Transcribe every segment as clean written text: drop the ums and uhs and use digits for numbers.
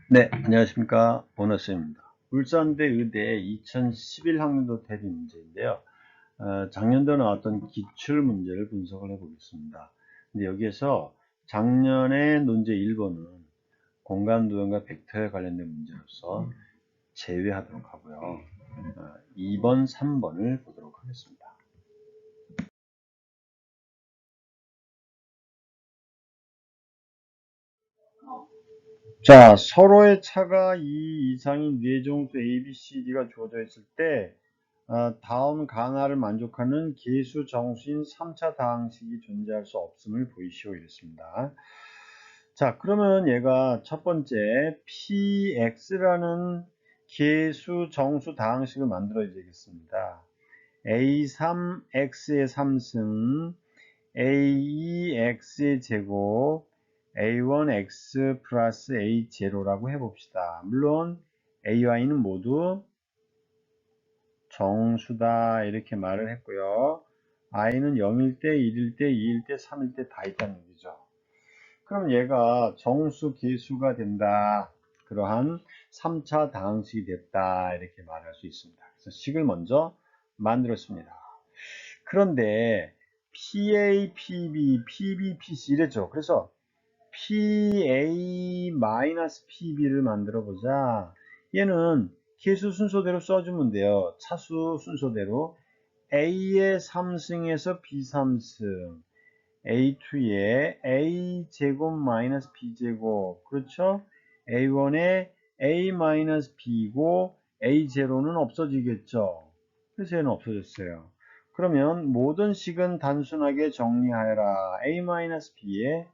네, 안녕하십니까. 보너스입니다. 울산대 의대 2011 학년도 대비 문제인데요. 작년도 나왔던 기출 문제를 분석을 해보겠습니다. 근데 여기에서 작년의 논제 1번은 공간도형과 벡터에 관련된 문제로서 제외하도록 하고요. 2번, 3번을 보도록 하겠습니다. 자, 서로의 차가 2 이상인 뇌정수 A, B, C, D가 주어져 있을 때 다음 강하를 만족하는 계수 정수인 3차 다항식이 존재할 수 없음을 보이시오 이랬습니다. 자, 그러면 얘가 첫 번째 px라는 계수 정수 다항식을 만들어야 되겠습니다. a3x의 3승, a2x의 제곱, a1x 플러스 a0라고 해봅시다. 물론 ay는 모두 정수다 이렇게 말을 했고요. i는 0일 때, 1일 때, 2일 때, 3일 때 다 있다는 얘기죠. 그럼 얘가 정수 계수가 된다. 그러한 3차 다항식이 됐다. 이렇게 말할 수 있습니다. 그래서 식을 먼저 만들었습니다. 그런데 PA, PB, PB, PC 이랬죠. 그래서 PA-PB를 만들어 보자. 얘는 계수 순서대로 써주면 돼요. 차수 순서대로 A의 3승에서 B 3승, A2에 A제곱 마이너스 B제곱, 그렇죠? A1에 A 마이너스 B고 A0는 없어지겠죠. 그래서 얘는 없어졌어요. 그러면 모든 식은 단순하게 정리하여라. A 마이너스 B에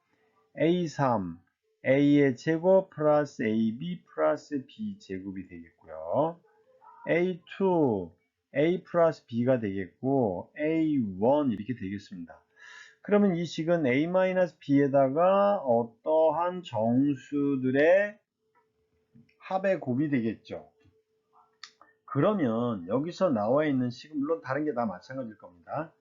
A3, A의 제곱 플러스 AB 플러스 B 제곱이 되겠고요. A2, A 플러스 B가 되겠고 A1 이렇게 되겠습니다. 그러면 이 식은 A-B에다가 어떠한 정수들의 합의 곱이 되겠죠. 그러면 여기서 나와 있는 식은 물론 다른 게 다 마찬가지일 겁니다.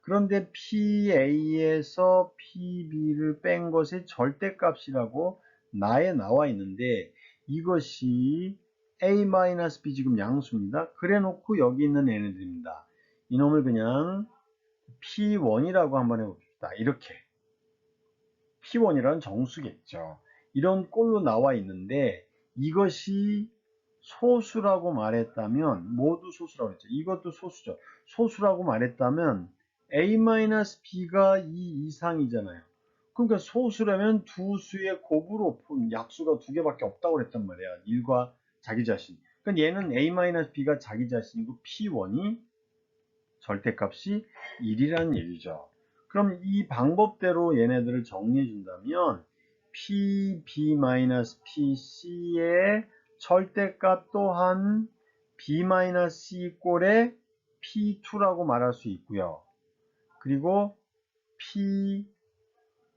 그런데 PA에서 PB를 뺀 것의 절대값이라고 나에 나와 있는데 이것이 A-B 지금 양수입니다. 그래 놓고 여기 있는 얘네들입니다. 이놈을 그냥 P1이라고 한번 해봅시다. 이렇게 P1이라는 정수겠죠. 이런 꼴로 나와 있는데 이것이 소수라고 말했다면 모두 소수라고 했죠. 이것도 소수죠. 소수라고 말했다면 A-B가 2 이상이잖아요. 그러니까 소수라면 두 수의 곱으로 약수가 두 개밖에 없다고 그랬단 말이야. 1과 자기 자신. 그러니까 얘는 A-B가 자기 자신이고 P1이 절대값이 1이라는 얘기죠. 그럼 이 방법대로 얘네들을 정리해 준다면 PB-PC의 절대값 또한 B-C 꼴의 P2라고 말할 수 있고요. 그리고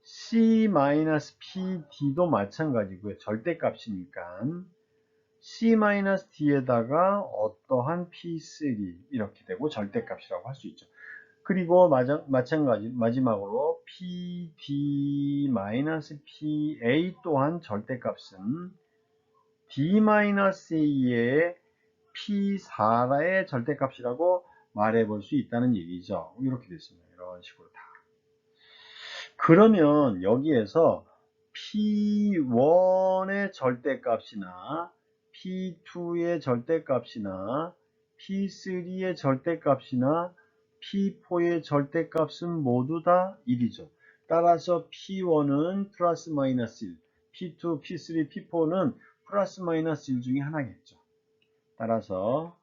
PC-PD도 마찬가지고요. 절대값이니까 C-D에다가 어떠한 P3 이렇게 되고 절대값이라고 할 수 있죠. 그리고 마찬가지 마지막으로 PD-PA 또한 절대값은 D-A의 P4의 절대값이라고 말해 볼 수 있다는 얘기죠. 이렇게 됐습니다. 이런 식으로 다. 그러면 여기에서 P1의 절대값이나 P2의 절대값이나 P3의 절대값이나 P4의 절대값은 모두 다 1이죠. 따라서 P1은 플러스 마이너스 1, P2, P3, P4는 플러스 마이너스 1 중에 하나겠죠. 따라서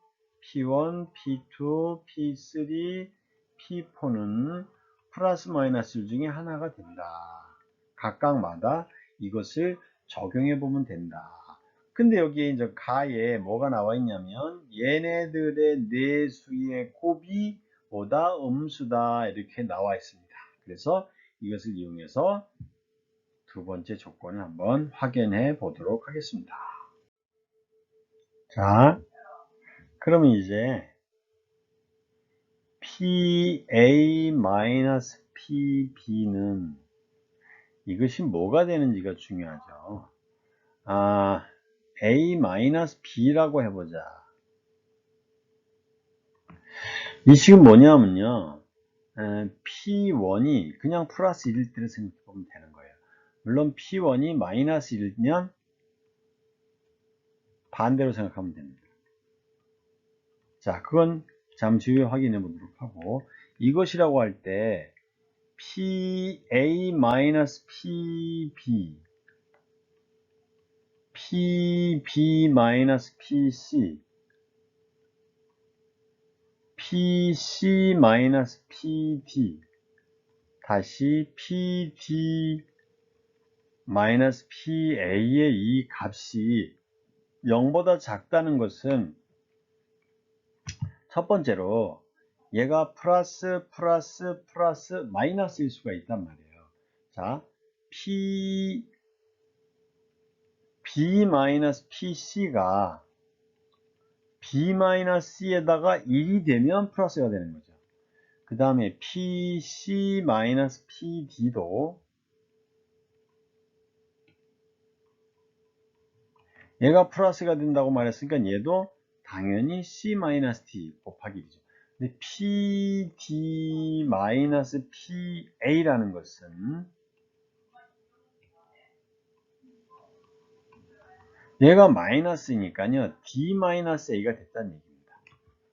P1, P2, P3, P4는 플러스 마이너스 1 중에 하나가 된다. 각각마다 이것을 적용해 보면 된다. 근데 여기에 이제 가에 뭐가 나와 있냐면 얘네들의 내수의 곱이 보다 음수다 이렇게 나와 있습니다. 그래서 이것을 이용해서 두 번째 조건을 한번 확인해 보도록 하겠습니다. 자, 그러면 이제 PA-PB는 이것이 뭐가 되는지가 중요하죠. A-B라고 해보자. 이 식은 뭐냐면요. P1이 그냥 플러스 1일 때를 생각해보면 되는 거예요. 물론 P1이 마이너스 1이면 반대로 생각하면 됩니다. 자, 그건 잠시 후에 확인해 보도록 하고, 이것이라고 할 때 PA-PB, PB-PC, PC-PD, 다시 PD-PA의 이 값이 0보다 작다는 것은 첫 번째로 얘가 플러스 마이너스일 수가 있단 말이에요. 자, B-PC가 B-C에다가 1이 되면 플러스가 되는 거죠. 그 다음에 PC-PD도 얘가 플러스가 된다고 말했으니까 얘도 당연히 C-D 곱하기 1이죠. 근데 PD-PA라는 것은 얘가 마이너스니까요. D-A가 됐다는 얘기입니다.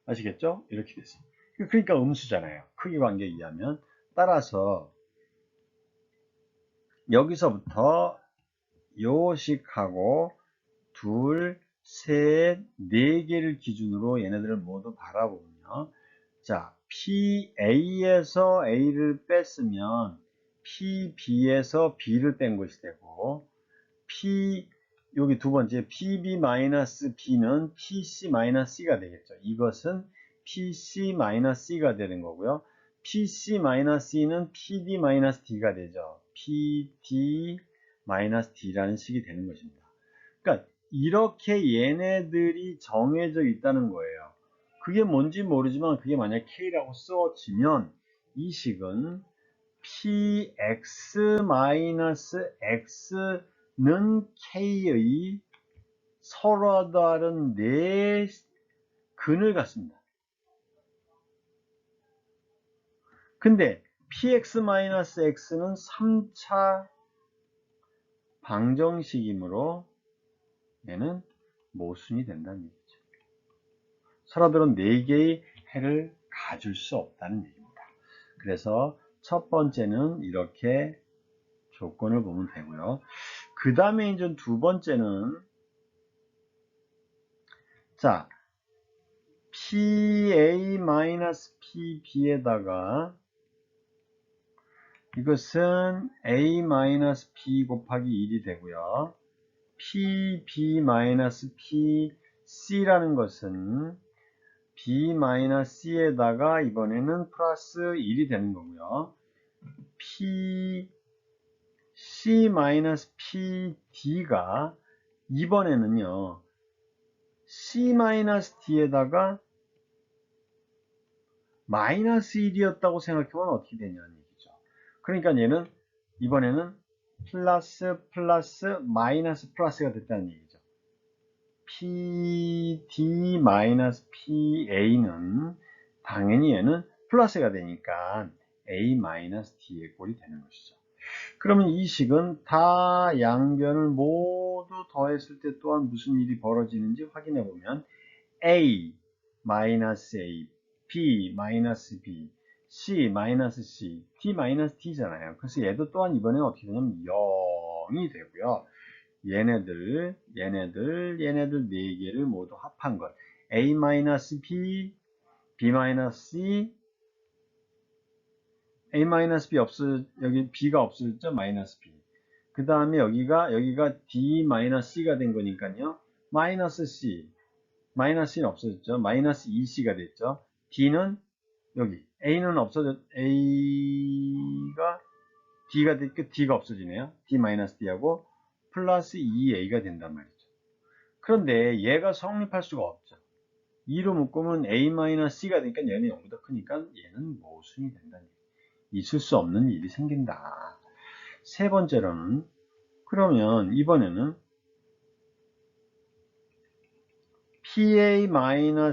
아시겠죠? 이렇게 됐습니다. 그러니까 음수잖아요. 크기 관계에 의하면. 따라서 여기서부터 요식하고 둘, 셋, 네 개를 기준으로 얘네들을 모두 바라보면요. 자, PA에서 A를 뺐으면 PB에서 B를 뺀 것이 되고, 여기 두 번째 PB-B는 PC-C가 되겠죠. 이것은 PC-C가 되는 거고요. PC-C는 PD-D가 되죠. PD-D라는 식이 되는 것입니다. 그러니까 이렇게 얘네들이 정해져 있다는 거예요. 그게 뭔지 모르지만 그게 만약 K라고 쓰어지면 이 식은 PX-X는 K의 서로 다른 네 근을 갖습니다. 근데 PX-X는 3차 방정식이므로 얘는 모순이 된다는 얘기죠. 서로 다른 4개의 해를 가질 수 없다는 얘기입니다. 그래서 첫 번째는 이렇게 조건을 보면 되고요. 그 다음에 이제 두 번째는 자 PA-PB에다가 이것은 A-B 곱하기 1이 되고요. PB-PC라는 것은 B-C에다가 이번에는 플러스 1이 되는 거고요. C-PD가 이번에는요. C-D에다가 마이너스 1이었다고 생각해보면 어떻게 되냐는 얘기죠. 그러니까 얘는 이번에는 플러스가 됐다는 얘기죠. PD-PA는 당연히 얘는 플러스가 되니까 A-D의 꼴이 되는 것이죠. 그러면 이 식은 다 양변을 모두 더했을 때 또한 무슨 일이 벌어지는지 확인해 보면 A, -A, B, -B, C, -C, D, -D잖아요. 그래서 얘도 또한 이번에 어떻게 되냐면 0이 되고요. 얘네들 4개를 모두 합한 것. A, -B, B, C, A-B 여기 B가 없어졌죠? -B. 그 다음에 여기가 D-C가 된 거니까요. -C. -C는 없어졌죠? -2C가 됐죠? D는 여기. A는 A가 D가 됐고 D가 없어지네요. D-D하고 플러스 2A가 된단 말이죠. 그런데 얘가 성립할 수가 없죠. 2로 묶으면 A-C가 되니까 얘는 0보다 크니까 얘는 모순이 된다는 얘기죠. 있을 수 없는 일이 생긴다. 세 번째로는 그러면 이번에는 PA-PB는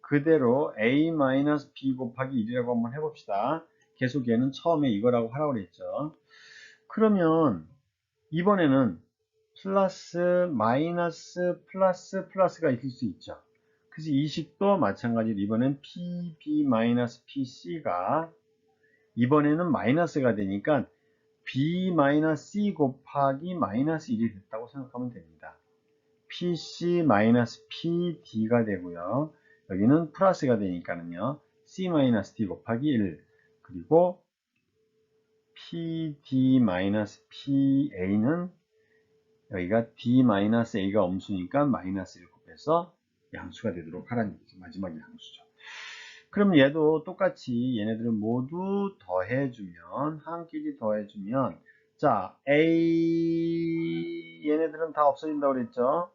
그대로 A-B 곱하기 1이라고 한번 해봅시다. 계속 얘는 처음에 이거라고 하라고 그랬죠. 그러면 이번에는 플러스, 마이너스, 플러스가 있을 수 있죠. 그래서 이 식도 마찬가지로 이번엔 PB-PC가 이번에는 마이너스가 되니까 B-C 곱하기 마이너스 1이 됐다고 생각하면 됩니다. PC-PD가 되고요. 여기는 플러스가 되니까는요. C-D 곱하기 1 그리고 PD-PA는 여기가 D-A가 음수니까 마이너스를 곱해서 양수가 되도록 하라는 얘기죠. 마지막 양수죠. 그럼 얘도 똑같이 얘네들을 모두 더해주면 한끼리 더해주면 자 A 얘네들은 다 없어진다고 그랬죠.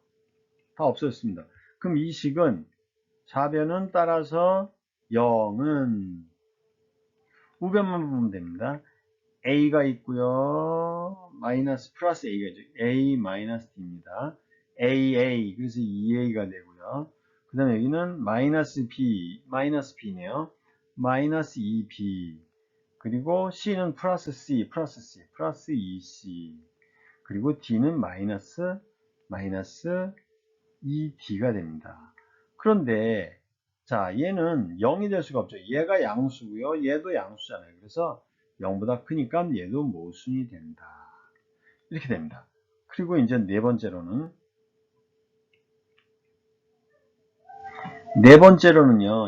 다 없어졌습니다. 그럼 이 식은 좌변은 따라서 0은 우변만 보면 됩니다. A가 있고요. 마이너스 플러스 A가 있죠. A 마이너스 D입니다. AA 그래서 2A가 되고요. 그 다음에 여기는 마이너스 B네요. 마이너스 2B 그리고 C는 플러스 C 플러스 2C 그리고 D는 마이너스 2D가 됩니다. 그런데 자 얘는 0이 될 수가 없죠. 얘가 양수고요. 얘도 양수잖아요. 그래서 0보다 크니까 얘도 모순이 된다. 이렇게 됩니다. 그리고 이제 네 번째로는요.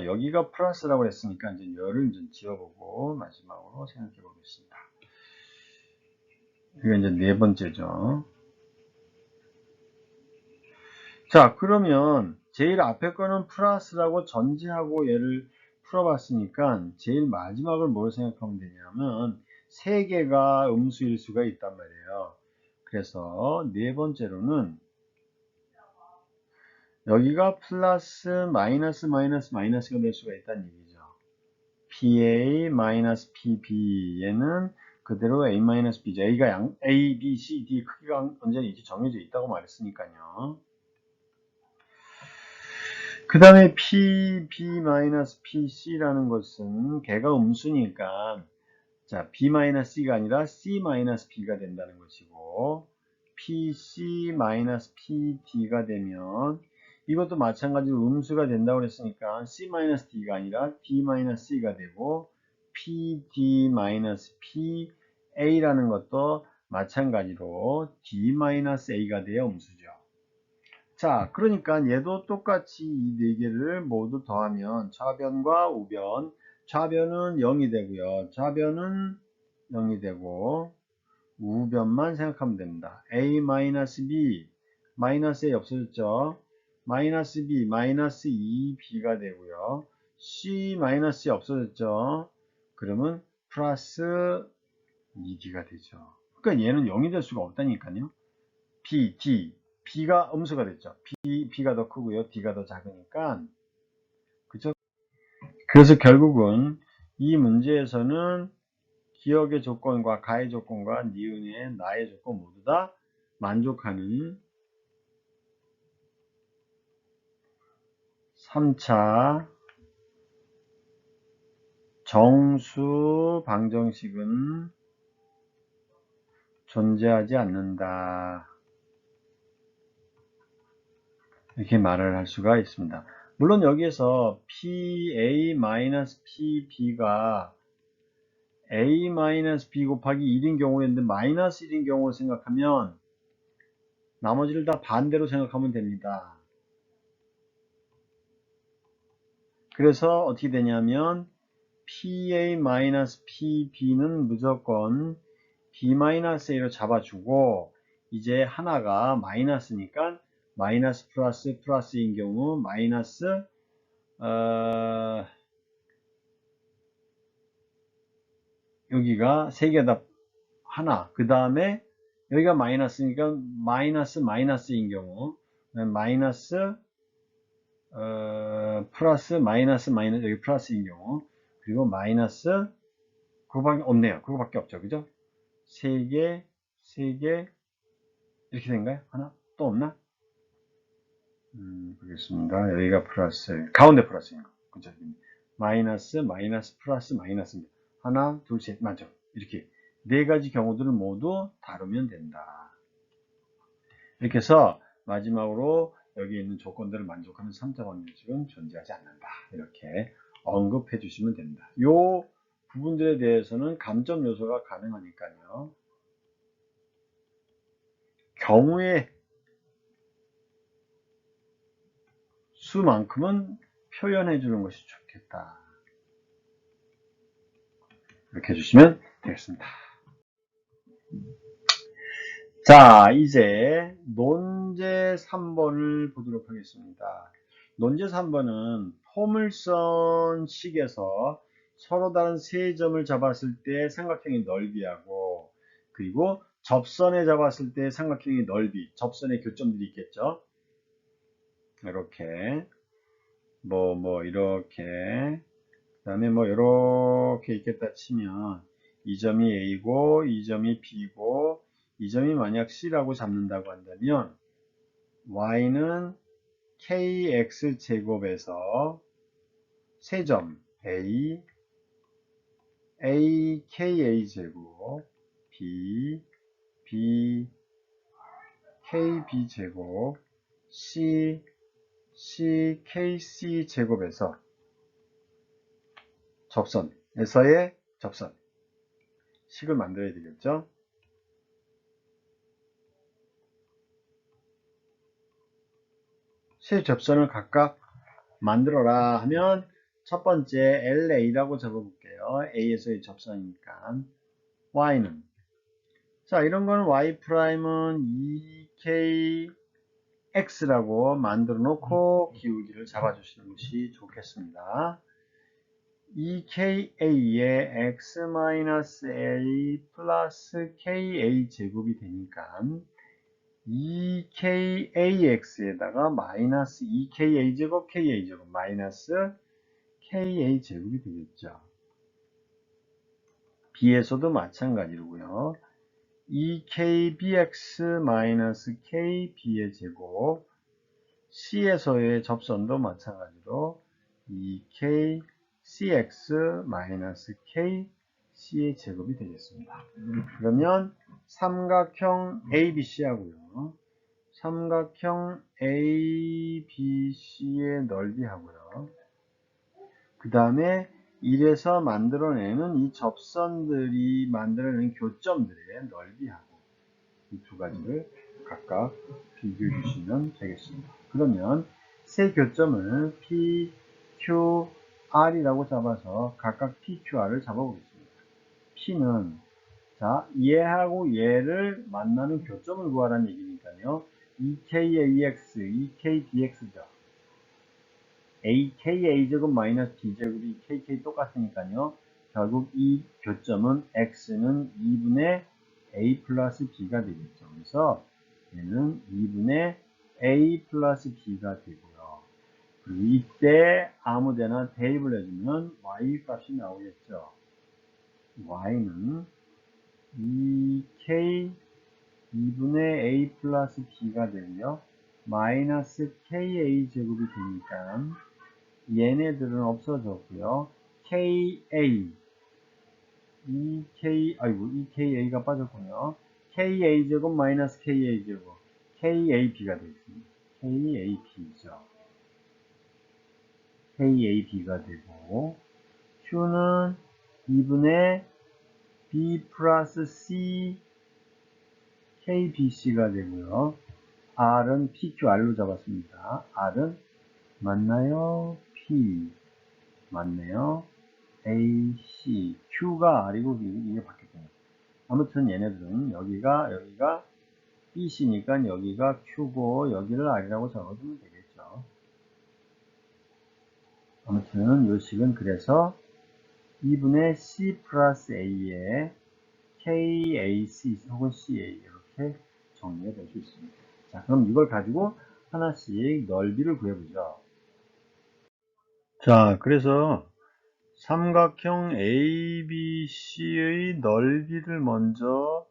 여기가 플러스라고 했으니까 이제 열을 좀 지워보고 마지막으로 생각해 보겠습니다. 이게 이제 네 번째죠. 자, 그러면 제일 앞에 거는 플러스라고 전제하고 얘를 풀어봤으니까 제일 마지막을 뭘 생각하면 되냐면 세 개가 음수일 수가 있단 말이에요. 그래서 네 번째로는 여기가 플러스 마이너스가 될 수가 있다는 얘기죠. PA-PB 얘는 그대로 A-B죠. A가 A, B, C, D 크기가 언제나 이렇게 정해져 있다고 말했으니까요. 그 다음에 PB-PC라는 것은 걔가 음수니까 자 B-C가 아니라 C-B가 된다는 것이고 PC-PD가 되면 이것도 마찬가지로 음수가 된다고 했으니까 C-D가 아니라 D-C가 되고 PD-PA라는 것도 마찬가지로 D-A가 되어 음수죠. 자, 그러니까 얘도 똑같이 이 네 개를 모두 더하면 좌변과 우변, 좌변은 0이 되고요. 좌변은 0이 되고 우변만 생각하면 됩니다. A-B, 마이너스 A 없어졌죠? 마이너스 B, 마이너스 2B가 되고요. C 마이너스 없어졌죠? 그러면 플러스 2D가 되죠. 그러니까 얘는 0이 될 수가 없다니까요. B, D, B가 음수가 됐죠. B가 더 크고요. D가 더 작으니까. 그죠? 그래서 결국은 이 문제에서는 기억의 조건과 가의 조건과 니은의 나의 조건 모두 다 만족하는 3차 정수 방정식은 존재하지 않는다. 이렇게 말을 할 수가 있습니다. 물론 여기에서 PA-PB가 A-B 곱하기 1인 경우였는데 마이너스 1인 경우를 생각하면 나머지를 다 반대로 생각하면 됩니다. 그래서 어떻게 되냐면 PA-PB는 무조건 B-A로 잡아주고 이제 하나가 마이너스니까 마이너스 플러스인 경우 마이너스 여기가 세 개 다 하나 그 다음에 여기가 마이너스니까 마이너스인 경우 마이너스 플러스 마이너스 여기 플러스인 경우 그리고 마이너스 그거밖에 없네요. 그거밖에 없죠. 그죠? 세 개 이렇게 된가요? 하나 또 없나? 보겠습니다. 여기가 플러스, 가운데 플러스인 거. 그죠? 마이너스, 마이너스, 플러스, 마이너스입니다. 하나, 둘, 셋, 맞죠? 이렇게 네 가지 경우들을 모두 다루면 된다. 이렇게 해서 마지막으로 여기 있는 조건들을 만족하는 3차 방정식은 존재하지 않는다. 이렇게 언급해 주시면 됩니다. 요 부분들에 대해서는 감점 요소가 가능하니까요. 경우의 수만큼은 표현해 주는 것이 좋겠다. 이렇게 해주시면 되겠습니다. 자, 이제 논제 3번을 보도록 하겠습니다. 논제 3번은 포물선식에서 서로 다른 세 점을 잡았을 때 삼각형의 넓이하고, 그리고 접선에 잡았을 때 삼각형의 넓이, 접선의 교점들이 있겠죠. 이렇게 이렇게, 그 다음에 이렇게 있겠다 치면 이 점이 A고 이 점이 B고 이 점이 만약 C라고 잡는다고 한다면 Y는 KX제곱에서 세 점 A, AKA제곱, B, BKB제곱, C, CKC제곱에서 접선에서의 접선 식을 만들어야 되겠죠. 세 접선을 각각 만들어라 하면 첫 번째 LA라고 적어볼게요. A에서의 접선이니까 Y는, 자, 이런 거는 Y'은 EKX라고 만들어 놓고 기울기를 잡아주시는 것이 좋겠습니다. EKA의 X-A 플러스 KA 제곱이 되니까 EKAX에다가 마이너스 EKA제곱 KA제곱 마이너스 KA제곱이 되겠죠. B에서도 마찬가지로고요. EKBX 마이너스 KB의 제곱, C에서의 접선도 마찬가지로 EKCX 마이너스 KC의 제곱이 되겠습니다. 그러면 삼각형 ABC 하고요. 삼각형 ABC의 넓이 하고요. 그 다음에 이래서 만들어내는 이 접선들이 만들어내는 교점들의 넓이하고 이 두 가지를 각각 비교해 주시면 되겠습니다. 그러면 세 교점을 P, Q, R이라고 잡아서 각각 P, Q, R을 잡아보겠습니다. P는, 자, 얘하고 얘를 만나는 교점을 구하라는 얘기니까요. EKAX, EKBX죠. AKA제곱 마이너스 B제곱이 KK 똑같으니까요. 결국 이 교점은 X는 2분의 A 플러스 B가 되겠죠. 그래서 얘는 2분의 A 플러스 B가 되고요. 그리고 이때 아무데나 대입을 해주면 Y 값이 나오겠죠. Y는 2K 2분의 A 플러스 B가 되고요. 마이너스 KA 제곱이 되니까 얘네들은 없어졌고요. EKA가 빠졌군요. KA제곱 마이너스 KA제곱, KAB가 되겠습니다. KAB죠. KAB가 되고, Q는 2분의 B 플러스 C, KBC가 되고요. R은 PQR로 잡았습니다. R은 맞나요? P 맞네요. A, C, Q가 R이고 이게 바뀌었네요. 아무튼 얘네들은 여기가 BC니까 여기가 Q고 여기를 R이라고 적어주면 되겠죠. 아무튼 이 식은 그래서 2분의 C 플러스 A에 KAC 혹은 CA 이렇게 정리가 될 수 있습니다. 자, 그럼 이걸 가지고 하나씩 넓이를 구해보죠. 자, 그래서 삼각형 ABC의 넓이를 먼저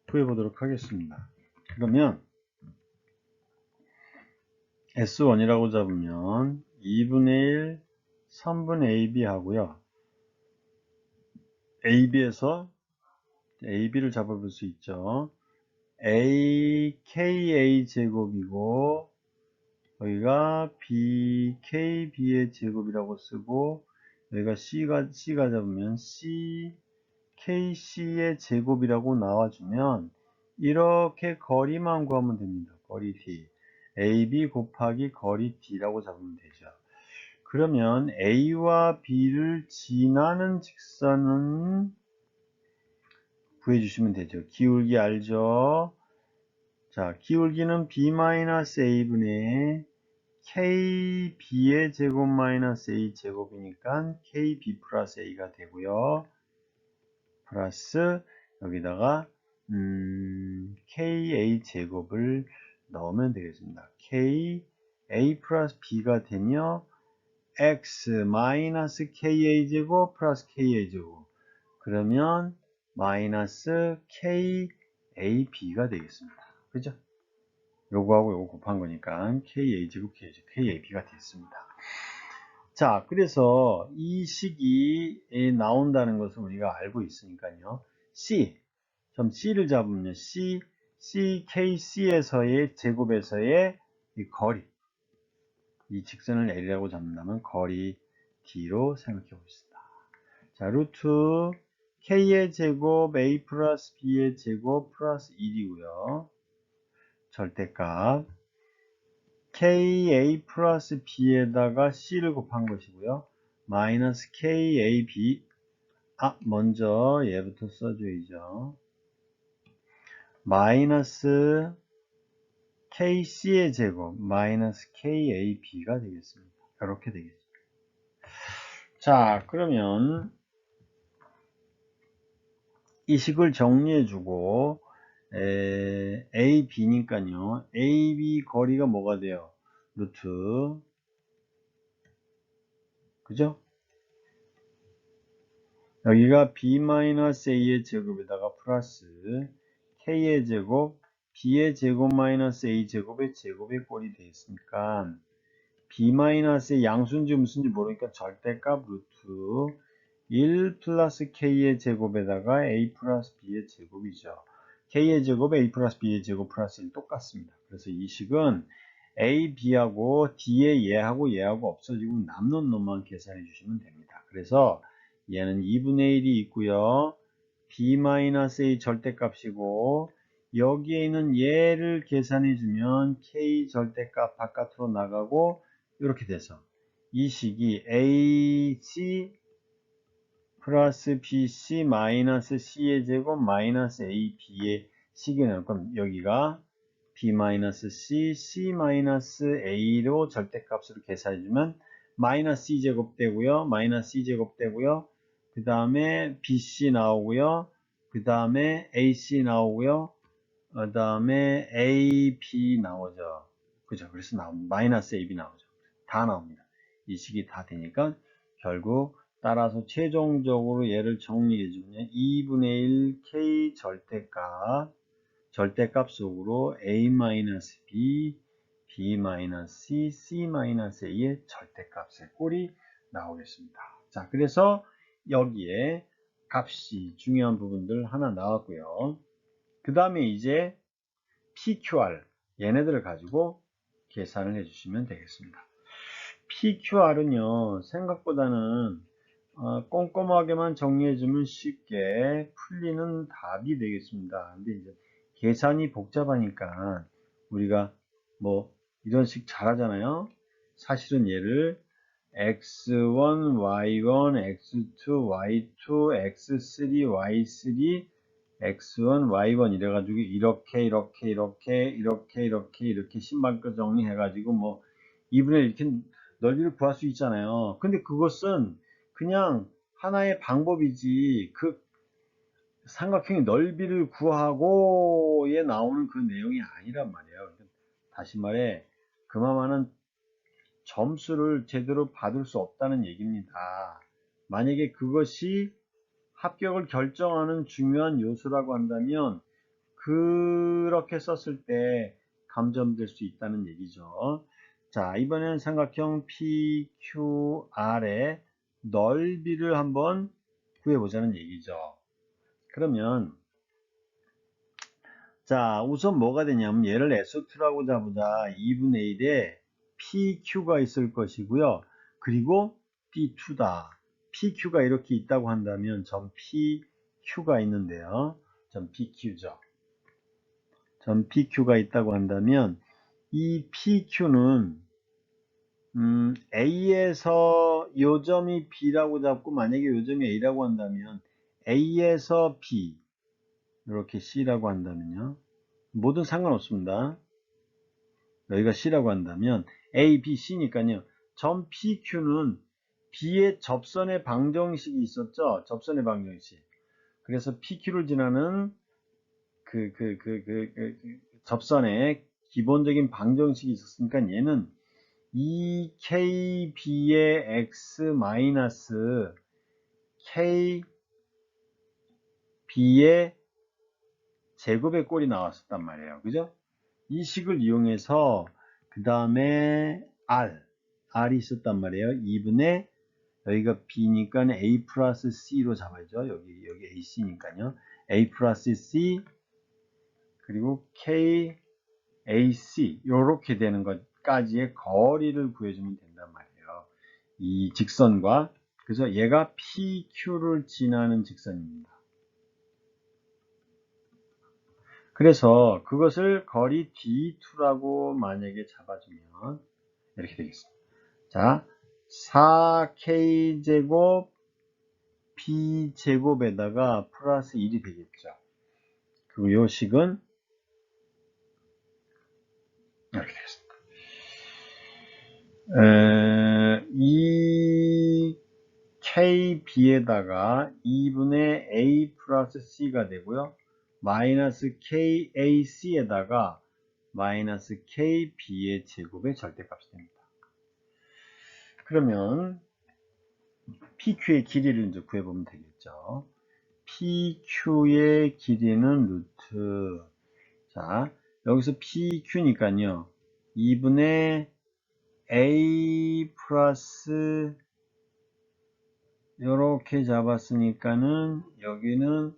구해보도록 하겠습니다. 그러면 S1이라고 잡으면 2분의 1, 3분의 AB 하고요. AB에서 AB를 잡아볼 수 있죠. KA 제곱이고 여기가 KB의 제곱이라고 쓰고 여기가 C가 잡으면 KC의 제곱이라고 나와주면 이렇게 거리만 구하면 됩니다. 거리 D. AB 곱하기 거리 D라고 잡으면 되죠. 그러면 A와 B를 지나는 직선은 구해주시면 되죠. 기울기 알죠? 자, 기울기는 B-A분의 KB의 제곱 마이너스 A 제곱이니까 KB 플러스 A가 되고요. 플러스 여기다가 KA 제곱을 넣으면 되겠습니다. KA 플러스 B가 되며 X 마이너스 KA 제곱 플러스 KA 제곱 그러면 마이너스 KAB가 되겠습니다. 그죠? 요거하고 요거 곱한 거니까 KA 제곱 KAB가 됐습니다. 자, 그래서 이 식이 나온다는 것을 우리가 알고 있으니까요. C를 잡으면 KC에서의 제곱에서의 이 거리, 이 직선을 L이라고 잡는다면 거리 D로 생각해 봅시다. 자, 루트 K의 제곱 A 플러스 B의 제곱 플러스 1이고요. 절대값 KA 플러스 B에다가 C를 곱한 것이고요. 마이너스 KAB 먼저 얘부터 써줘야죠. 마이너스 KC의 제곱 마이너스 KAB가 되겠습니다. 이렇게 되겠습니다. 자, 그러면 이 식을 정리해주고 A, B니까요. A, B 거리가 뭐가 돼요? 루트 그죠? 여기가 B-A의 제곱에다가 플러스 K의 제곱 B의 제곱 마이너스 A 제곱의 제곱의 꼴이 되겠으니까 B-의 양수인지 무슨지 모르니까 절대값 루트 1 플러스 K의 제곱에다가 A 플러스 B의 제곱이죠. K의 제곱 A 플러스 B의 제곱 플러스 1 똑같습니다. 그래서 이 식은 A, B하고 D의 얘하고 없어지고 남는 놈만 계산해 주시면 됩니다. 그래서 얘는 2분의 1이 있고요. B-A 절대값이고 여기에 있는 얘를 계산해 주면 K 절대값 바깥으로 나가고 이렇게 돼서 이 식이 AC 플러스 BC 마이너스 C의 제곱 마이너스 AB의 식이 나올 겁니다. 여기가 B-C, C-A로 절대값으로 계산해주면 마이너스 C제곱 되고요. 마이너스 C제곱 되고요. 그 다음에 BC 나오고요. 그 다음에 AC 나오고요. 그 다음에 AB 나오죠. 그죠? 그래서 마이너스 AB 나오죠. 다 나옵니다. 이 식이 다 되니까 결국 따라서 최종적으로 얘를 정리해주면 2분의 1 K 절대값 속으로 A-B, B-C, C-A의 절대값의 꼴이 나오겠습니다. 자, 그래서 여기에 값이 중요한 부분들 하나 나왔고요. 그 다음에 이제 PQR 얘네들을 가지고 계산을 해주시면 되겠습니다. PQR은요 생각보다는 꼼꼼하게만 정리해주면 쉽게 풀리는 답이 되겠습니다. 근데 이제 계산이 복잡하니까 우리가 뭐 이런 식 잘하잖아요. 사실은 얘를 x1, y1, x2, y2, x3, y3, x1, y1 이래가지고 이렇게 신발끈 정리해가지고 뭐 2분의 1 이렇게 넓이를 구할 수 있잖아요. 근데 그것은 그냥 하나의 방법이지 그 삼각형의 넓이를 구하고에 나오는 그 내용이 아니란 말이에요. 다시 말해 그만한 점수를 제대로 받을 수 없다는 얘기입니다. 만약에 그것이 합격을 결정하는 중요한 요소라고 한다면 그렇게 썼을 때 감점될 수 있다는 얘기죠. 자, 이번에는 삼각형 PQR의 넓이를 한번 구해보자는 얘기죠. 그러면 자, 우선 뭐가 되냐면 얘를 S2라고 잡으자. 2분의 1에 PQ가 있을 것이고요. 그리고 B2다. PQ가 이렇게 있다고 한다면 점 PQ가 있는데요. 점 PQ죠. 점 PQ가 있다고 한다면 이 PQ는 A에서 요점이 B라고 잡고 만약에 요점이 A라고 한다면 A에서 B 이렇게 C라고 한다면요. 뭐든 상관없습니다. 여기가 C라고 한다면 A, B, C니까요. 점 PQ는 B의 접선의 방정식이 있었죠. 접선의 방정식. 그래서 PQ를 지나는 접선의 기본적인 방정식이 있었으니까 얘는 2KB의 X 마이너스 KB의 제곱의 꼴이 나왔었단 말이에요. 그죠? 이 식을 이용해서 그 다음에 R이 있었단 말이에요. 2분의 여기가 B니까 A 플러스 C로 잡아야죠. 여기 AC니까요. A 플러스 C 그리고 KAC 요렇게 되는 것까지의 거리를 구해주면 된단 말이에요. 이 직선과 그래서 얘가 PQ를 지나는 직선입니다. 그래서 그것을 거리 D2라고 만약에 잡아주면 이렇게 되겠습니다. 자, 4K제곱 B제곱에다가 플러스 1이 되겠죠. 그리고 요 식은 이렇게 되겠습니다. 이 KB에다가 2분의 A 플러스 C가 되고요. 마이너스 KAC에다가 마이너스 KB의 제곱의 절대값이 됩니다. 그러면 PQ의 길이를 이제 구해보면 되겠죠. PQ의 길이는 루트. 자, 여기서 PQ니까요. 2분의 A 플러스 요렇게 잡았으니까는 여기는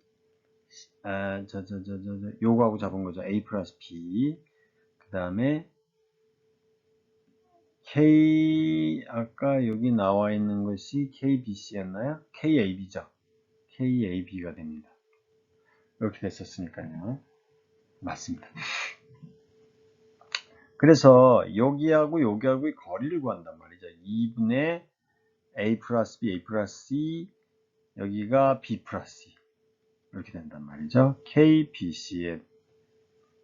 요거하고 잡은 거죠. A 플러스 B. 그 다음에 아까 여기 나와 있는 것이 KBC였나요? KAB죠. KAB가 됩니다. 이렇게 됐었으니까요. 맞습니다. 그래서 여기하고 여기하고의 거리를 구한단 말이죠. 2분의 A 플러스 B, A 플러스 C, 여기가 B 플러스 C. 이렇게 된단 말이죠. KBC에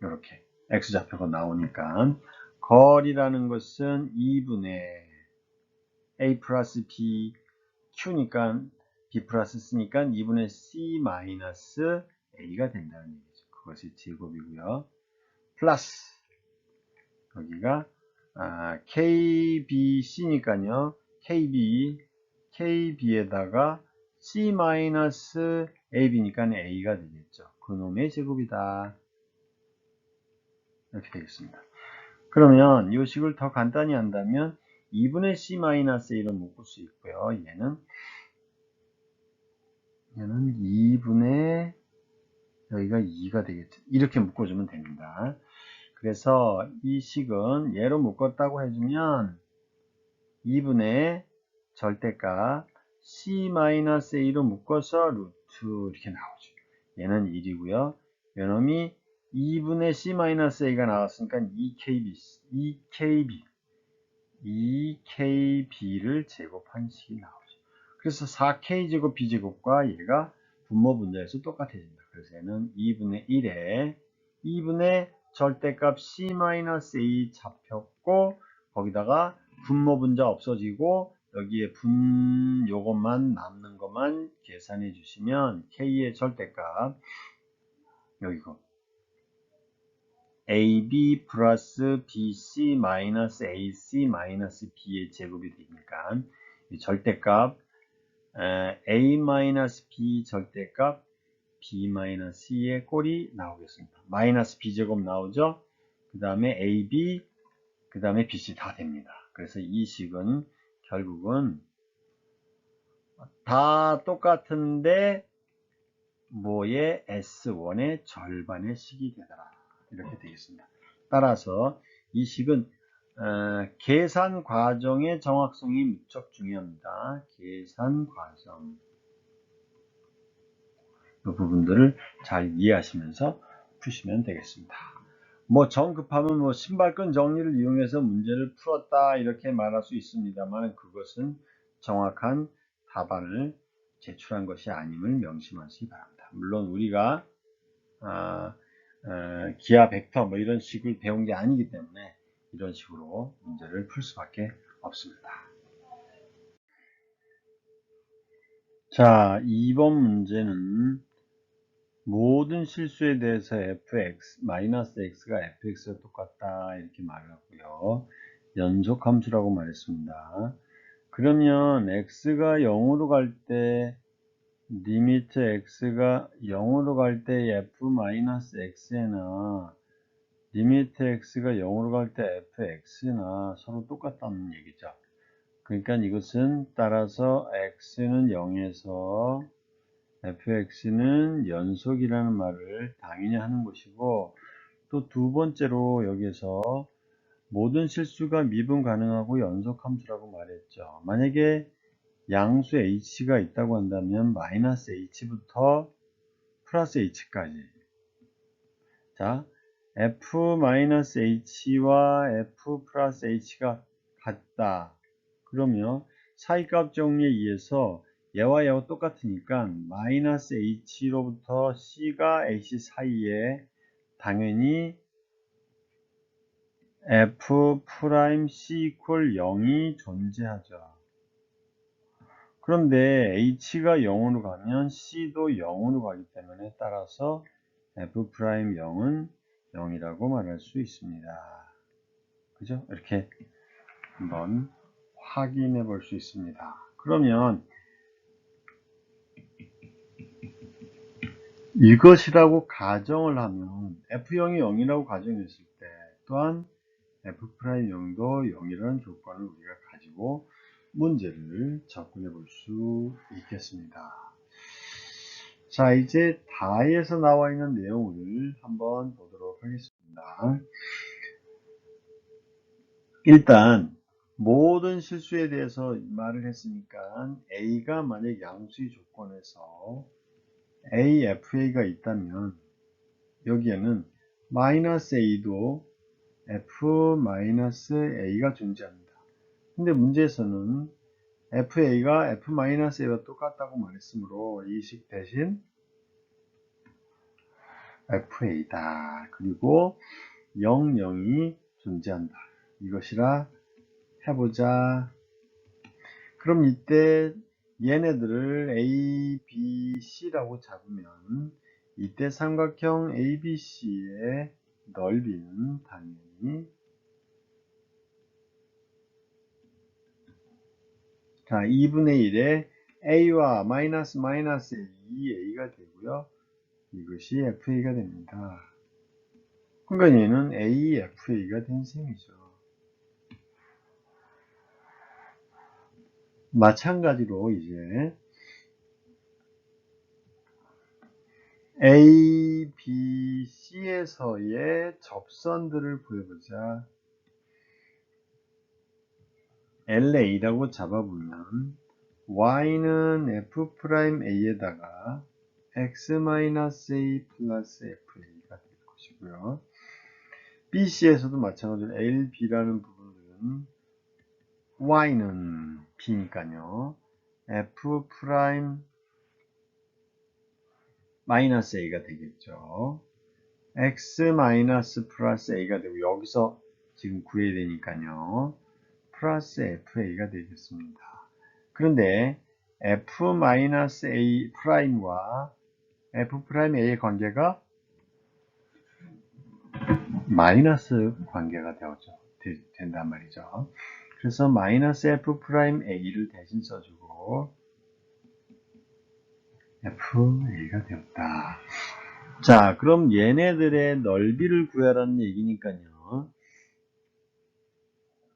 이렇게 X좌표가 나오니까 거리라는 것은 2분의 A 플러스 B Q니까 B 플러스 C니까 2분의 C 마이너스 A가 된다는 얘기죠. 그것이 제곱이고요. 플러스 여기가 KBC니까요. KB에다가 C 마이너스 AB니까 A가 되겠죠. 그놈의 제곱이다. 이렇게 되겠습니다. 그러면 이 식을 더 간단히 한다면 2분의 C 마이너스 A로 묶을 수 있고요. 얘는 2분의 여기가 2가 되겠죠. 이렇게 묶어주면 됩니다. 그래서 이 식은 얘로 묶었다고 해주면 2분의 절대값 C-A로 묶어서 루트 이렇게 나오죠. 얘는 1이고요. 요놈이 2분의 C-A가 나왔으니까 2KB를 제곱한 식이 나오죠. 그래서 4K제곱 B제곱과 얘가 분모 분자에서 똑같아집니다. 그래서 얘는 2분의 1에 2분의 절대값 C-A 잡혔고 거기다가 분모 분자 없어지고 여기에 요것만 남는 것만 계산해 주시면 K의 절대값 여기고 AB 플러스 BC 마이너스 AC 마이너스 B의 제곱이 되니까 이 절대값 A 마이너스 B 절대값 B 마이너스 C의 꼴이 나오겠습니다. 마이너스 B제곱 나오죠. 그 다음에 AB 그 다음에 BC 다 됩니다. 그래서 이 식은 결국은 다 똑같은데 뭐의 S1의 절반의 식이 되더라. 이렇게 되겠습니다. 따라서 이 식은 계산 과정의 정확성이 무척 중요합니다. 계산 과정. 이 부분들을 잘 이해하시면서 푸시면 되겠습니다. 뭐 정급하면 뭐 신발끈 정리를 이용해서 문제를 풀었다 이렇게 말할 수 있습니다만 그것은 정확한 답안을 제출한 것이 아님을 명심하시기 바랍니다. 물론 우리가 기하 벡터 뭐 이런 식을 배운 게 아니기 때문에 이런 식으로 문제를 풀 수밖에 없습니다. 자, 2번 문제는 모든 실수에 대해서 fx, x가 fx가 똑같다 이렇게 말하고요. 연속함수라고 말했습니다. 그러면 x가 0으로 갈 때 리미트 x가 0으로 갈 때 f-x나 리미트 x가 0으로 갈 때 fx나 서로 똑같다는 얘기죠. 그러니까 이것은 따라서 x는 0에서 fx는 연속이라는 말을 당연히 하는 것이고 또 두 번째로 여기에서 모든 실수가 미분 가능하고 연속함수라고 말했죠. 만약에 양수 h가 있다고 한다면 마이너스 h부터 플러스 h까지 자 f-h와 f 플러스 h가 같다. 그러면 사이값 정리에 의해서 얘와 얘와 똑같으니까 마이너스 h로부터 c가 h 사이에 당연히 f'(c) 0이 존재하죠. 그런데 h가 0으로 가면 c도 0으로 가기 때문에 따라서 f'0은 0이라고 말할 수 있습니다. 그죠? 이렇게 한번 확인해 볼 수 있습니다. 그러면 이것이라고 가정을 하면 f0이 0이라고 가정했을 때 또한 f'0도 0이라는 조건을 우리가 가지고 문제를 접근해 볼 수 있겠습니다. 자, 이제 다에서 나와 있는 내용을 한번 보도록 하겠습니다. 일단 모든 실수에 대해서 말을 했으니까 A가 만약 양수의 조건에서 AFA가 있다면 여기에는 마이너스 A도 F-A가 존재합니다. 근데 문제에서는 FA가 F-A와 똑같다고 말했으므로 이 식 대신 FA다. 그리고 0, 0이 존재한다. 이것이라 해보자. 그럼 이때 얘네들을 A, B, C라고 잡으면 이때 삼각형 ABC의 넓이는 당연히 자 2분의 1에 A와 마이너스 마이너스 2A가 되고요. 이것이 FA가 됩니다. 그러니까 얘는 AFA가 된 셈이죠. 마찬가지로 이제 A, B, C에서의 접선들을 구해보자. LA라고 잡아보면 Y는 F'A에다가 X-A 플러스 FA가 될 것이고요. BC에서도 마찬가지로 LB라는 부분들은 Y는 B니까요. F' 마이너스 A가 되겠죠. X 마이너스 플러스 A가 되고 여기서 지금 구해야 되니까요. 플러스 FA가 되겠습니다. 그런데 F 마이너스 A 프라임과 F 프라임 A의 관계가 마이너스 관계가 된단 말이죠. 그래서 마이너스 F 프라임 A를 대신 써주고 FA가 되었다. 자, 그럼 얘네들의 넓이를 구하라는 얘기니까요.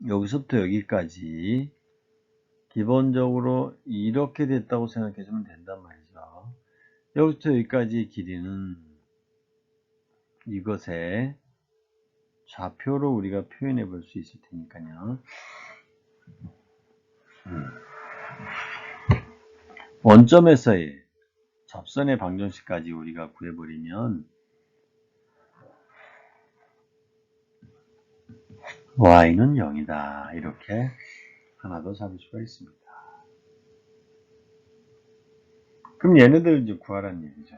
여기서부터 여기까지 기본적으로 이렇게 됐다고 생각해 주면 된단 말이죠. 여기부터 여기까지의 길이는 이것의 좌표로 우리가 표현해 볼 수 있을 테니까요. 원점에서의 접선의 방정식까지 우리가 구해버리면 y는 0이다. 이렇게 하나 더 잡을 수가 있습니다. 그럼 얘네들을 이제 구하라는 얘기죠.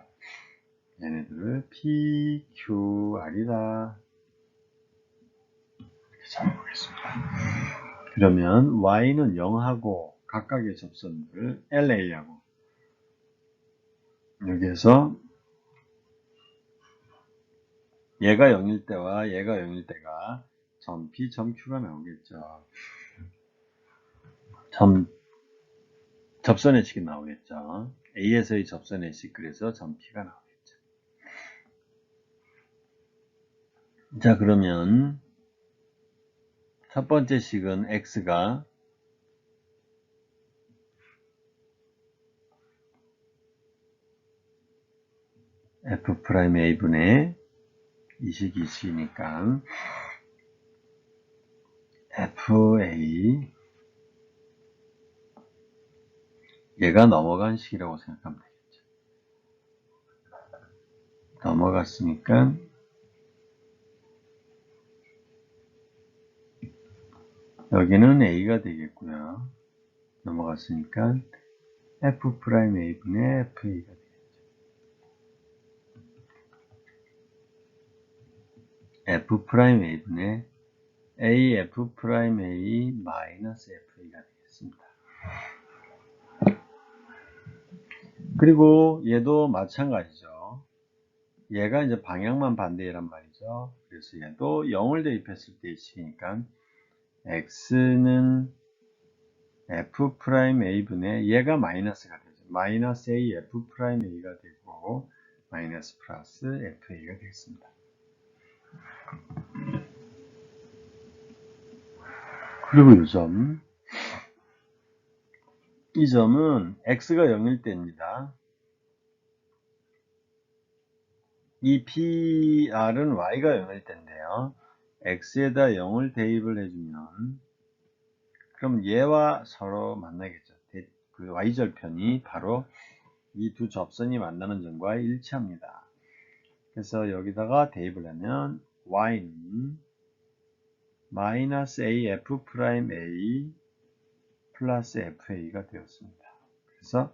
얘네들을 P, Q, R이다. 이렇게 잡아보겠습니다. 그러면 y는 0하고 각각의 접선들 LA하고 여기에서 얘가 0일 때와 얘가 0일 때가 점 P, 점 Q가 나오겠죠. 접선의 식이 나오겠죠. A에서의 접선의 식, 그래서 점 P가 나오겠죠. 자, 그러면 첫 번째 식은 X가 F'A분의 이 식이 있으니까 FA 얘가 넘어간 식이라고 생각하면 되겠죠. 넘어갔으니까 여기는 A가 되겠고요. 넘어갔으니까 F'A분의 FA가 되겠죠. F'A분의 AF'A 마이너스 FA가 되겠습니다. 그리고 얘도 마찬가지죠. 얘가 이제 방향만 반대란 말이죠. 그래서 얘도 0을 대입했을 때 식이니까 x는 F'A분의 얘가 마이너스가 되죠. 마이너스 A F'A가 되고 마이너스 플러스 FA가 되겠습니다. 그리고 이 점은 x가 0일 때입니다. 이 PR은 y가 0일 때인데요. x에다 0을 대입을 해주면 그럼 얘와 서로 만나겠죠. 그 y절편이 바로 이 두 접선이 만나는 점과 일치합니다. 그래서 여기다가 대입을 하면 y는 마이너스 AF'A 플러스 FA가 되었습니다. 그래서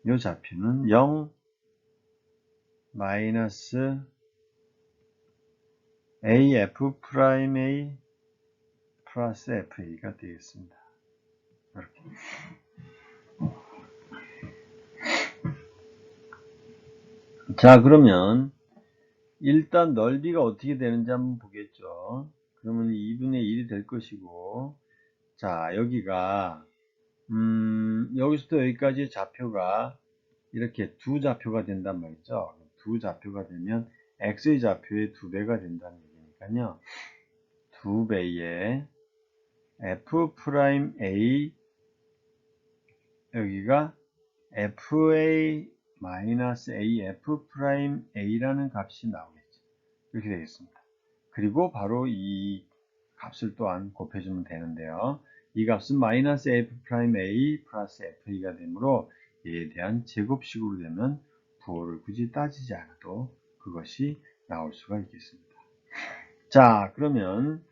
이 좌표는 0 마이너스 AF'A 플러스 FA가 되겠습니다. 이렇게. 자, 그러면 일단 넓이가 어떻게 되는지 한번 보겠죠. 그러면 2분의 1이 될 것이고, 자, 여기가 여기서부터 여기까지 좌표가 이렇게 두 좌표가 된단 말이죠. 두 좌표가 되면 x의 좌표의 2배가 된다는 얘기니까요. 2배의 F'A 여기가 FA-AF'A라는 값이 나오겠죠. 이렇게 되겠습니다. 그리고 바로 이 값을 또한 곱해주면 되는데요. 이 값은 마이너스 F'A 플러스 FA가 되므로 얘에 대한 제곱식으로 되면 부호를 굳이 따지지 않아도 그것이 나올 수가 있겠습니다. 자, 그러면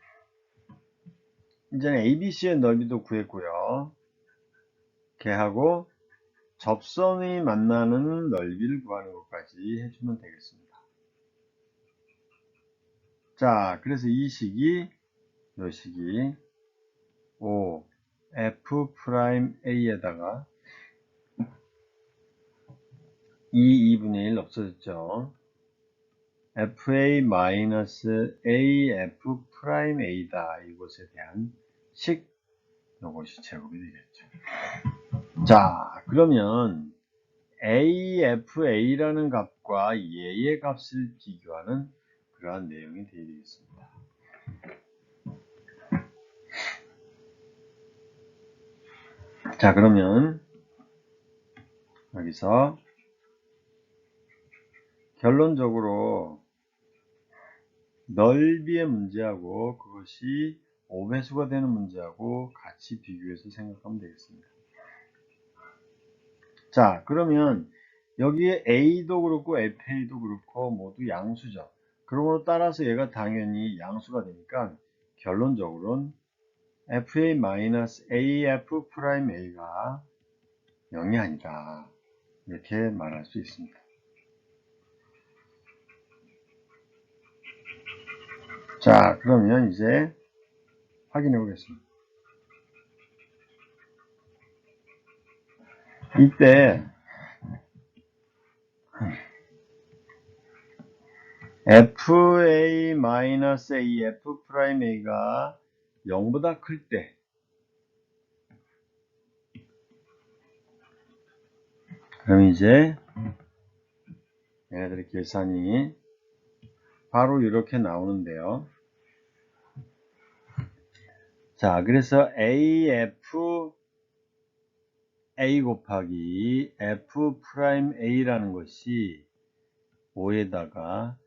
이제는 ABC의 넓이도 구했고요. 걔하고 접선이 만나는 넓이를 구하는 것까지 해주면 되겠습니다. 자, 그래서 이 식이 O F'A에다가 2분의 1 없어졌죠. FA-AF'A다. 이것에 대한 식, 이것이 제곱이 되겠죠. 자, 그러면 AFA라는 값과 얘의 값을 비교하는 그러한 내용이 되겠습니다. 자, 그러면 여기서 결론적으로 넓이의 문제하고 그것이 5배수가 되는 문제하고 같이 비교해서 생각하면 되겠습니다. 자, 그러면 여기에 A도 그렇고 FA도 그렇고 모두 양수죠. 그러므로 따라서 얘가 당연히 양수가 되니까 결론적으로는 FA-AF'A가 0이 아니다. 이렇게 말할 수 있습니다. 자, 그러면 이제 확인해 보겠습니다. 이때 FA-AF'A가 0보다 클 때, 그럼 이제 얘네들의 계산이 바로 이렇게 나오는데요. 자, 그래서 AF A 곱하기 F'A라는 것이 5에다가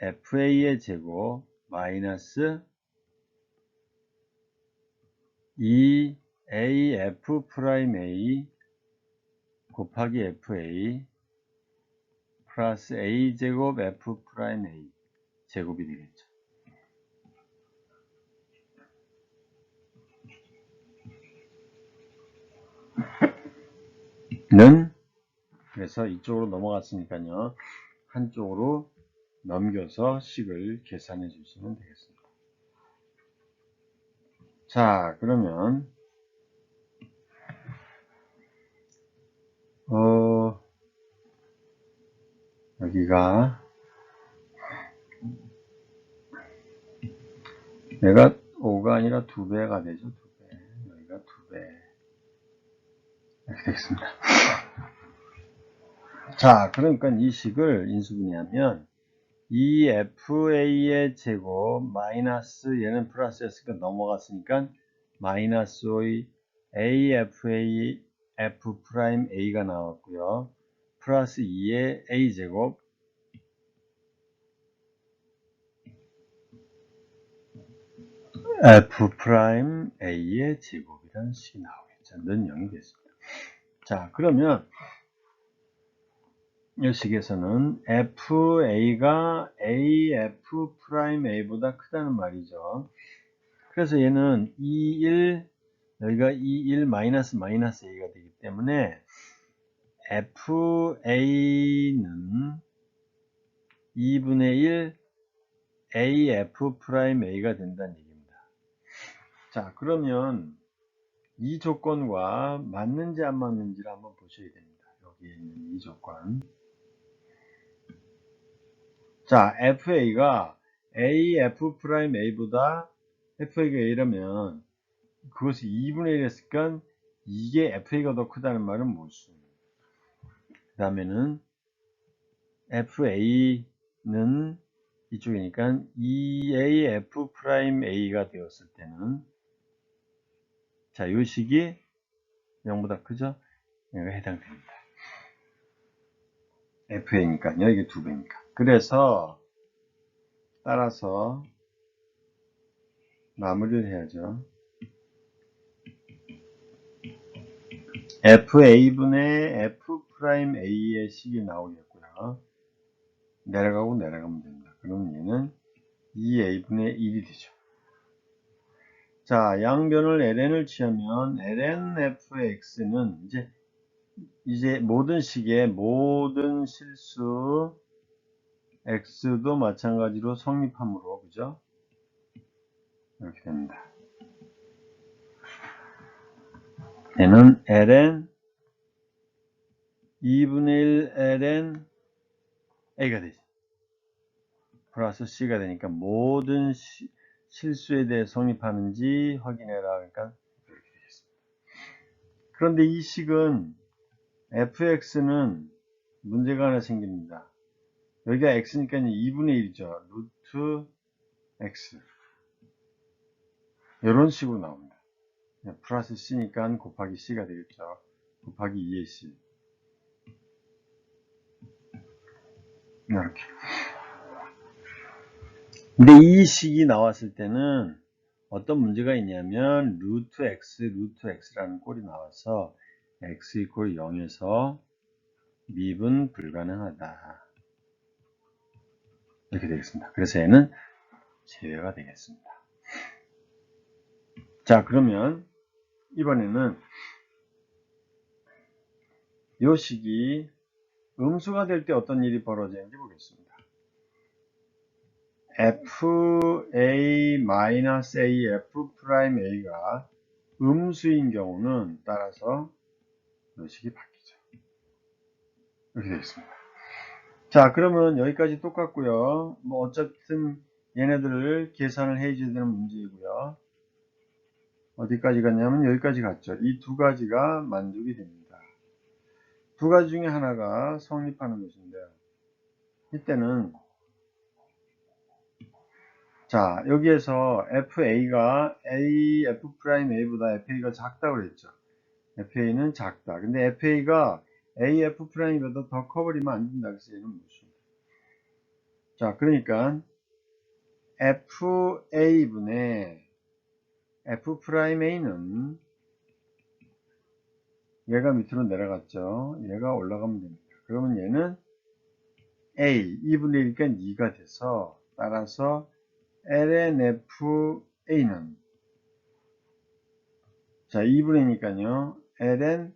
FA의 제곱 마이너스 2AF'A 곱하기 FA 플러스 A제곱 F'A 제곱이 되겠죠. 는 그래서 이쪽으로 넘어갔으니까요. 한쪽으로 넘겨서 식을 계산해 주시면 되겠습니다. 자, 그러면 여기가 얘가 5가 아니라 2배가 되죠. 2배. 여기가 2배. 이렇게 되겠습니다. 자, 그러니까 이 식을 인수분해하면 이 FA의 제곱 마이너스 얘는 플러스였으니까 넘어갔으니까 마이너스 5의 AFA F'A가 나왔고요. 플러스 2의 A제곱 F'A의 제곱이라는 식이 나오겠죠. 는 0이 됐습니다. 자, 그러면 이 식에서는 FA가 AF'A보다 크다는 말이죠. 그래서 얘는 21, 여기가 21 마이너스 마이너스 A가 되기 때문에 FA는 2분의 1 AF'A가 된다는 얘기입니다. 자, 그러면 이 조건과 맞는지 안 맞는지를 한번 보셔야 됩니다. 여기에 있는 이 조건. 자, FA가 AF'A보다 FA가 A라면 그것이 2분의 1 했으니까 이게 FA가 더 크다는 말은 무엇이죠? 그 다음에는 FA는 이쪽이니까 2AF'A가 되었을 때는 자, 이 식이 0보다 크죠? 얘가 해당됩니다. FA니까요. 이게 2배니까. 그래서 따라서 마무리를 해야죠. FA분의 F'A의 식이 나오겠고요. 내려가고 내려가면 됩니다. 그럼 얘는 2A분의 1이 되죠. 자, 양변을 ln을 취하면 lnfx는 이제 모든 식의 모든 실수 x도 마찬가지로 성립하므로, 그죠? 이렇게 됩니다. 얘는 ln 2분의 1 ln a가 되죠. 플러스 c가 되니까 모든 실수에 대해 성립하는지 확인해라. 그러니까 이렇게 되겠습니다. 그런데 이 식은 fx는 문제가 하나 생깁니다. 여기가 x니까 2분의 1이죠. 루트 x 이런 식으로 나옵니다. 플러스 C니까 곱하기 C가 되겠죠. 곱하기 2의 C. 이렇게. 근데 이 식이 나왔을 때는 어떤 문제가 있냐면 루트 x라는 꼴이 나와서 x 이퀄 0에서 미분 불가능하다. 이렇게 되겠습니다. 그래서 얘는 제외가 되겠습니다. 자, 그러면 이번에는 이 식이 음수가 될 때 어떤 일이 벌어지는지 보겠습니다. fa-a, f'a가 음수인 경우는 따라서 이 식이 바뀌죠. 이렇게 되겠습니다. 자, 그러면 여기까지 똑같고요. 뭐 어쨌든 얘네들을 계산을 해줘야 되는 문제이고요. 어디까지 갔냐면 여기까지 갔죠. 이 두 가지가 만족이 됩니다. 두 가지 중에 하나가 성립하는 것인데요. 이때는 자, 여기에서 FA가 F'A보다 FA가 작다고 그랬죠. FA는 작다. 근데 FA가 F'보다 더 커버리면 안 된다. 그래서 얘는 무슨. 자, 그러니까 FA분의 F'A는 얘가 밑으로 내려갔죠. 얘가 올라가면 됩니다. 그러면 얘는 A, 2분의 1이니까 2가 돼서 따라서 ln FA는 자, 2분의 2니까요. ln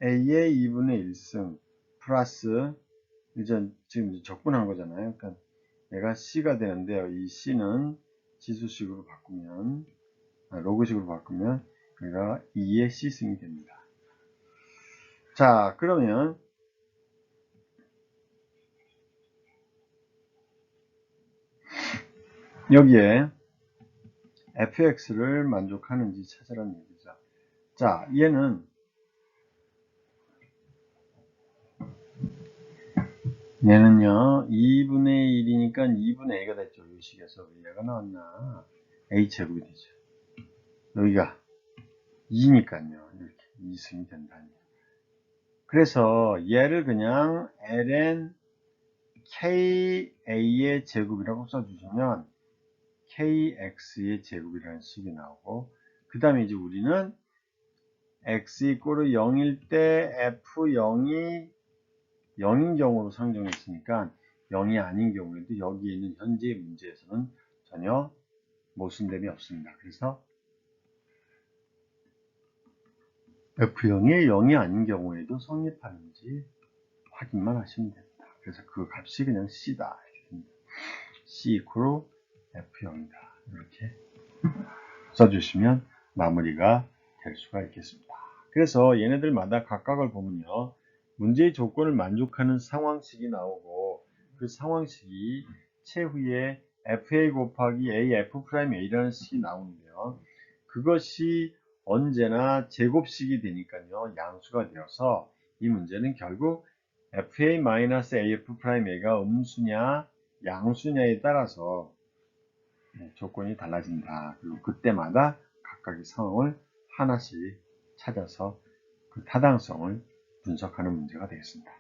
A의 2분의 1승 플러스 이제 지금 적분한 거잖아요. 그러니까 얘가 C가 되는데요. 이 C는 지수식으로 바꾸면 로그식으로 바꾸면 얘가 2의 C승이 됩니다. 자, 그러면 여기에 fx를 만족하는지 찾으라는 얘기죠. 자, 얘는요 2분의 1이니까 2분의 a가 됐죠. 이 식에서 얘가 나왔나 a제곱이 되죠. 여기가 2니까요 이렇게 2승이 된다니. 그래서 얘를 그냥 ln ka의 제곱이라고 써주시면 kx의 제곱이라는 식이 나오고, 그 다음에 이제 우리는 x 이꼬르 0일 때 f0이 0인 경우로 상정했으니까 0이 아닌 경우에도 여기에 있는 현재의 문제에서는 전혀 모순됨이 없습니다. 그래서 f0이 0이 아닌 경우에도 성립하는지 확인만 하시면 됩니다. 그래서 그 값이 그냥 c다. 이렇게 됩니다. c 이꼬르 f0이다. 이렇게 써주시면 마무리가 될 수가 있겠습니다. 그래서 얘네들마다 각각을 보면요. 문제의 조건을 만족하는 상황식이 나오고, 그 상황식이 최후에 fa 곱하기 a f'a라는 식이 나오는데요. 그것이 언제나 제곱식이 되니까요. 양수가 되어서 이 문제는 결국 fa-af'a가 음수냐 양수냐에 따라서 조건이 달라진다. 그리고 그때마다 각각의 상황을 하나씩 찾아서 그 타당성을 분석하는 문제가 되겠습니다.